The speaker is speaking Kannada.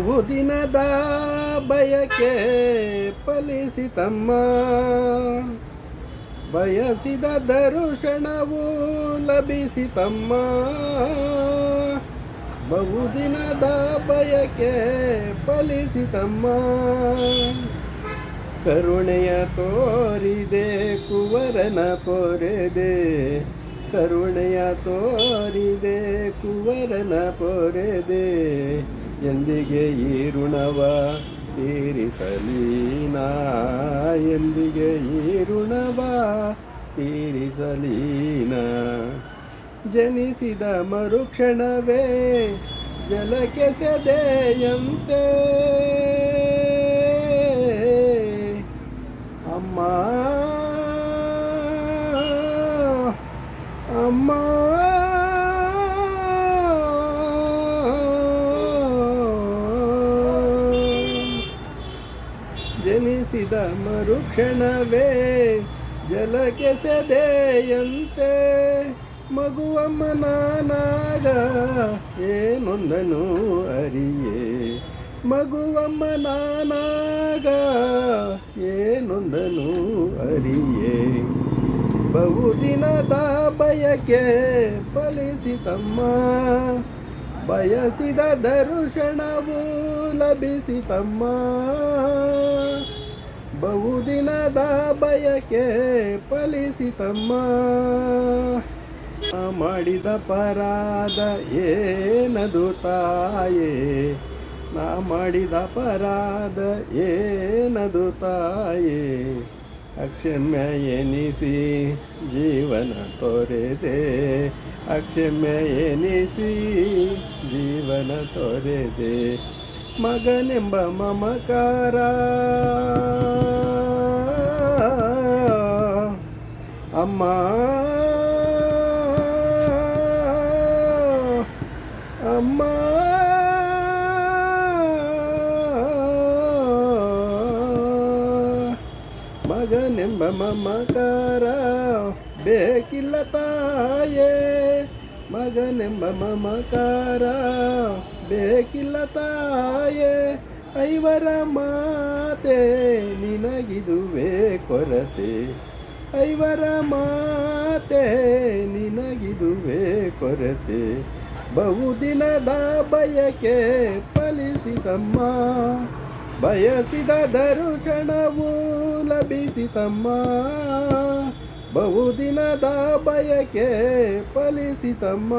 ಬಹುದಿನದ ಬಯಕೆ ಫಲಿಸಿತಮ್ಮ, ಬಯಸಿದ ದರ್ಶನವು ಲಭಿಸಿತಮ್ಮ. ಬಹುದಿನದ ಬಯಕೆ ಫಲಿಸಿತಮ್ಮ, ಕರುಣೆಯ ತೋರಿದೆ ಕುವರನ ಪೊರೆದೆ, ಕರುಣೆಯ ತೋರಿದೆ ಕುವರನ ಪೊರೆದೆ. ಎಂದಿಗೆ ಈ ಋಣವ ತೀರಿಸಲೀನಾ, ಎಂದಿಗೆ ಈ ಋಣವ ತೀರಿಸಲೀನಾ. ಜನಿಸಿದ ಮರುಕ್ಷಣವೇ ಜಲಕ್ಕೆ ಸೆದೆಯಂತೆ, ಅಮ್ಮ ಅಮ್ಮ ಜನಿಸಿದ ಮರುಕ್ಷಣವೇ ಜಲಕ್ಕೆ ಸೆದೆಯಂತೆ. ಮಗುವಮ್ಮ ನಾನಾಗ ಏನೊಂದನು ಅರಿಯೇ, ಮಗುವಮ್ಮ ನಾನಾಗ ಏನೊಂದನು ಅರಿಯೇ. ಬಹುದಿನದ ಬಯಕೆ ಫಲಿಸಿತಮ್ಮ, ಬಯಸಿದ ದರ್ಶನವು ಲಭಿಸಿತಮ್ಮ. ಬಹುದಿನದ ಬಯಕೆ ಫಲಿಸಿತಮ್ಮ. ಮಾಡಿದ ಪರಾಧ ಏನದು ತಾಯೇ, ನಾ ಮಾಡಿದ ಪರಾಧ ಏನದು ತಾಯೇ. ಅಕ್ಷಮ್ಯ ಎನಿಸಿ ಜೀವನ ತೊರೆದೆ, ಅಕ್ಷಮ್ಯ ಎನಿಸಿ ಜೀವನ ತೊರೆದೆ. ಮಗನೆಂಬ ಮಮಕಾರ ಅಮ್ಮ ಅಮ್ಮ ಮಗನೆಂಬ ಮಮಕಾರ ಬೇಕಿಲ್ಲ ತಾಯೇ, ಮಗನೆಂಬ ಮಮಕಾರ ಬೇಕಿಲ್ಲ ತಾಯೇ. ಐವರ ಮಾತೆ ನಿನಗಿದುವೆ ಕೊರತೆ, ಐವರ ಮಾತೆ ನಿನಗಿದುವೆ ಕೊರತೆ. ಬಹುದಿನದ ಬಯಕೆ ಫಲಿಸಿತಮ್ಮ, ಬಯಸಿದ ದರ್ಶನವು ಲಭಿಸಿತಮ್ಮ. ಬಹುದಿನದ ಬಯಕೆ ಫಲಿಸಿತಮ್ಮ.